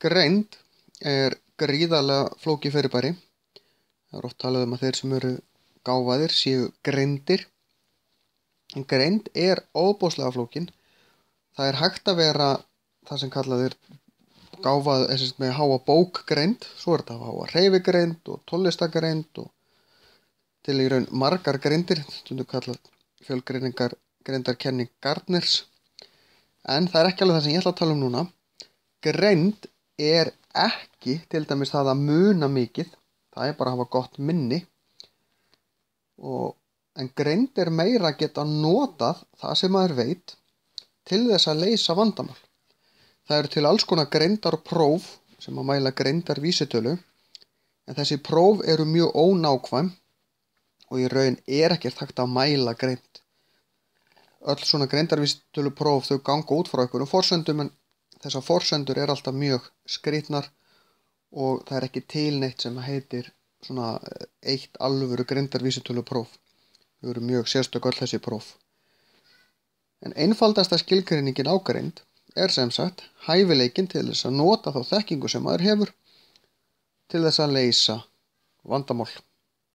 Greind er gríðarlega flókið fyrirbæri. Það er oft talað að þeir sem eru gáfaðir séu greindir. En greind er ofboðslega flókin. Það er hægt að vera það sem kallað er gáfað með háa bókgreind, svo er þetta háa hreyfigreind og tónlistargreind og til í raun margar greindir, stundum kallað fjölgreindarkenning Gardners. En það er ekki alveg það sem ég ætla að tala um núna. Greind er ekki til dæmis það að muna mikið, það er bara að hafa gott minni. En greind er meira að geta notað það sem maður veit til þess að leysa vandamál. Það eru til alls konar greindarpróf sem að mæla greindarvísitölu, en þessi próf eru mjög ónákvæm og í raun er ekkert hægt að mæla greind. Öll svona greindarvísitölupróf þau ganga út frá einhverjum forsendum, en þessar forsendur eru alltaf mjög skrýtnar og það er ekki til neitt sem heitir svona eitt alvöru greindarvísitölupróf. Þau eru mjög sérstök öll þessi próf. En einfaldasta skilgreiningin á greind er sem sagt hæfileikinn til þess að nota þá þekkingu sem maður hefur til þess að leysa vandamál.